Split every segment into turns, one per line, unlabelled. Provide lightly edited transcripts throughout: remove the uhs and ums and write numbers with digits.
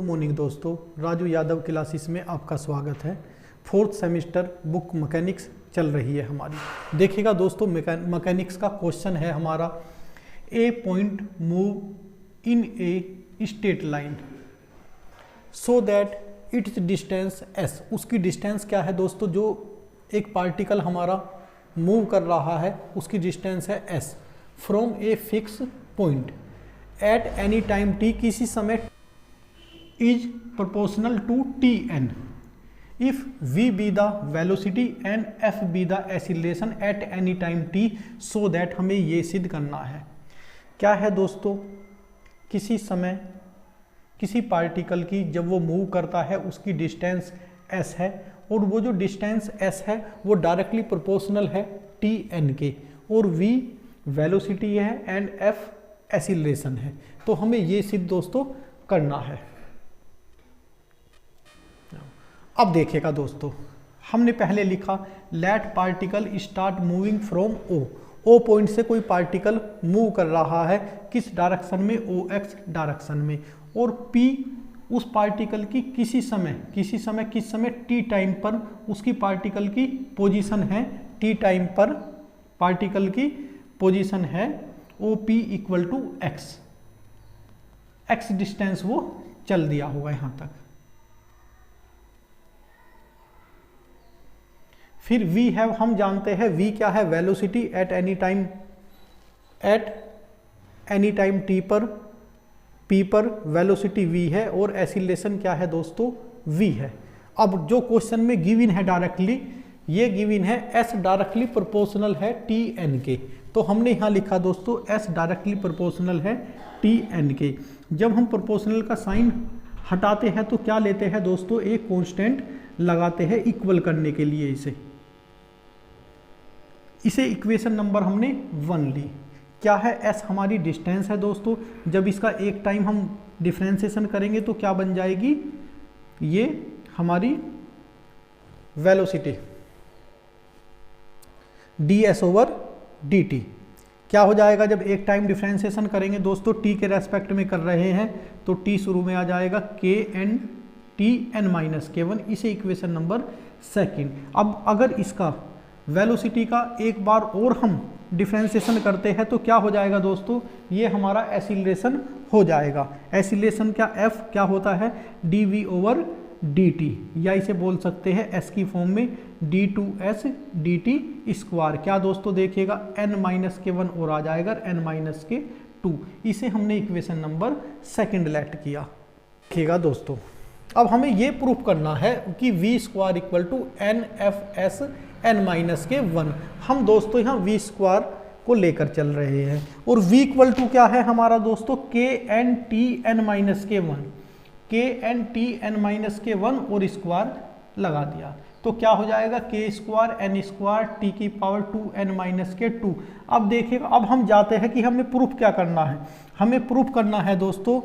Morning दोस्तों, Raju Yadav classes में आपका स्वागत है। फोर्थ सेमेस्टर बुक मैकेनिक्स चल रही है हमारी। देखिएगा दोस्तों, मैकेनिक्स का क्वेश्चन है हमारा, a point move in a straight line so that it's distance S. उसकी डिस्टेंस क्या है दोस्तों? जो एक पार्टिकल हमारा मूव कर रहा है उसकी डिस्टेंस है S from a fix point at any time T, किसी समय is proportional to Tn if v be the velocity and f be the acceleration at any time t, so that हमें ये सिद्ध करना है। क्या है दोस्तों? किसी समय किसी पार्टिकल की जब वो मूव करता है उसकी डिस्टेंस s है, और वो जो डिस्टेंस s है वो डायरेक्टली प्रोपोर्शनल है Tn के, और v वेलोसिटी है एंड f एक्सीलरेशन है। तो हमें ये सिद्ध दोस्तों करना है। अब देखिएगा दोस्तों, हमने पहले लिखा let particle start moving from O point से कोई पार्टिकल मूव कर रहा है किस डायरेक्शन में? ओ एक्स डायरेक्शन में। और पी उस पार्टिकल की किस समय टी टाइम पर उसकी पार्टिकल की पोजीशन है, टी टाइम पर पार्टिकल की पोजीशन है O P equal to x. X distance वो चल दिया होगा यहाँ तक। फिर v है, हम जानते हैं v क्या है? Velocity at any time t पर, p पर वेलोसिटी v है, और एक्सीलरेशन क्या है दोस्तों? v है। अब जो क्वेश्चन में गिवन है डायरेक्टली, ये गिवन है s डायरेक्टली प्रोपोर्शनल है tn के। तो हमने यहाँ लिखा दोस्तों s डायरेक्टली प्रोपोर्शनल है tn के। जब हम प्रोपोर्शनल का साइन हटाते हैं तो क्या लेते हैं दोस्तों? एक कांस्टेंट लगाते हैं इक्वल करने के लिए। इसे इक्वेशन नंबर हमने 1 ली। क्या है? s हमारी डिस्टेंस है दोस्तों। जब इसका एक टाइम हम डिफरेंशिएशन करेंगे तो क्या बन जाएगी? ये हमारी वेलोसिटी ds ओवर dt। क्या हो जाएगा जब एक टाइम डिफरेंशिएशन करेंगे दोस्तों? t के रेस्पेक्ट में कर रहे हैं तो t शुरू में आ जाएगा kn Tn-k1। इसे इक्वेशन नंबर 2। अब अगर इसका वेलोसिटी का एक बार और हम डिफरेंशिएशन करते हैं तो क्या हो जाएगा दोस्तों? ये हमारा एक्सीलरेशन हो जाएगा। एक्सीलरेशन क्या f क्या होता है? dv ओवर dt, या इसे बोल सकते हैं s की फॉर्म में d2s dt स्क्वायर। क्या दोस्तों? देखिएगा n-k1 और आ जाएगा n-k2। इसे हमने इक्वेशन नंबर 2 लेट किया। देखिएगा दोस्तों, अब हमें ये प्रूफ करना है कि v square equal to nfs n-k1। हम दोस्तों यहाँ v स्क्वायर को लेकर चल रहे हैं, और v इक्वल टू क्या है हमारा दोस्तों? kn Tn-k1, kn Tn-k1 और स्क्वायर लगा दिया तो क्या हो जाएगा? k square n square t की पावर 2n-k2। अब देखिएगा, अब हम जाते हैं कि हमें प्रूफ क्या करना है। हमें प्रूफ करना है दोस्तों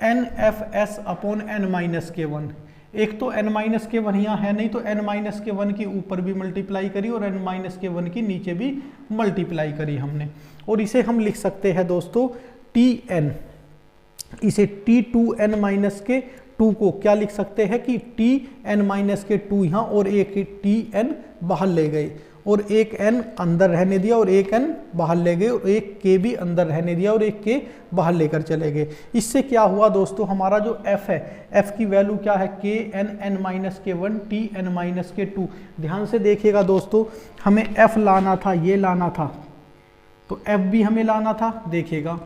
nfs अपॉन n-k1। एक तो n-k1 यहाँ है नहीं, तो n-k1 की ऊपर भी मल्टीप्लाई करी और n-k1 की नीचे भी मल्टीप्लाई करी हमने, और इसे हम लिख सकते हैं दोस्तों tn। इसे t2n-k2 को क्या लिख सकते हैं कि tn-k2 यहाँ, और एक tn बाहर ले गए, और एक n अंदर रहने दिया और एक n बाहर ले गए, और एक k भी अंदर रहने दिया और एक k बाहर लेकर चले गए। इससे क्या हुआ दोस्तों? हमारा जो f है, f की वैल्यू क्या है? kn-k1 Tn-k2। ध्यान से देखिएगा दोस्तों, हमें f लाना था, ये लाना था, तो f भी हमें लाना था। देखिएगा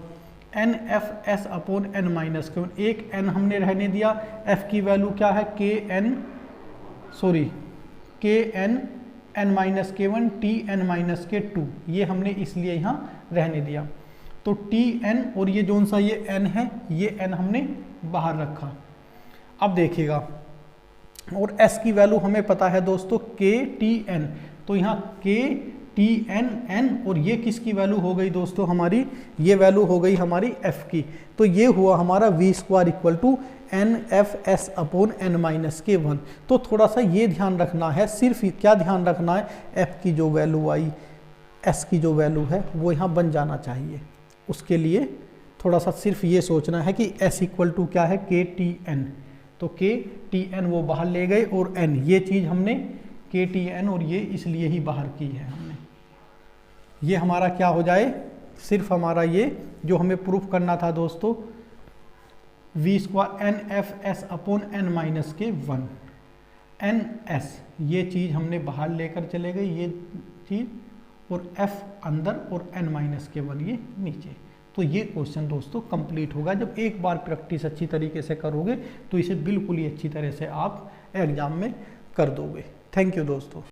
nfs अपॉन n-k1, एक n हमने रहने दिया। f की वैल्यू क्या है? kn n-k1 Tn-k2, ये हमने इसलिए यहाँ रहने दिया। तो Tn और ये जोन सा ये n है, ये n हमने बाहर रखा। अब देखिएगा, और s की वैल्यू हमें पता है दोस्तों kTn, तो यहाँ kTn और ये किसकी वैल्यू हो गई दोस्तों? हमारी ये वैल्यू हो गई हमारी f की। तो ये हुआ हमारा v square equal to nfs upon n-k1। तो थोड़ा सा ये ध्यान रखना है, सिर्फ क्या ध्यान रखना है? f की जो वैल्यू आई, s की जो वैल्यू है वो यहाँ बन जाना चाहिए। उसके लिए थोड़ा सा सिर्फ ये सोचना है कि s इक्वल टू क्या है, के टी एन। तो के टी एन वो बाहर ले गए और n ये चीज़ हमने के टी एन और ये इसलिए ही बाहर की है हमने। ये हमारा क्या हो जाए, सिर्फ हमारा ये जो हमें प्रूफ करना था दोस्तों, v square n f s upon n minus k 1 N S, ये चीज़ हमने बाहर लेकर चले गए ये चीज़, और एफ अंदर और एन माइनस के 1 ये नीचे। तो ये क्वेश्चन दोस्तों कंप्लीट होगा। जब एक बार प्रैक्टिस अच्छी तरीके से करोगे तो इसे बिल्कुल ही अच्छी तरह से आप एग्जाम में कर दोगे। थैंक यू दोस्तों।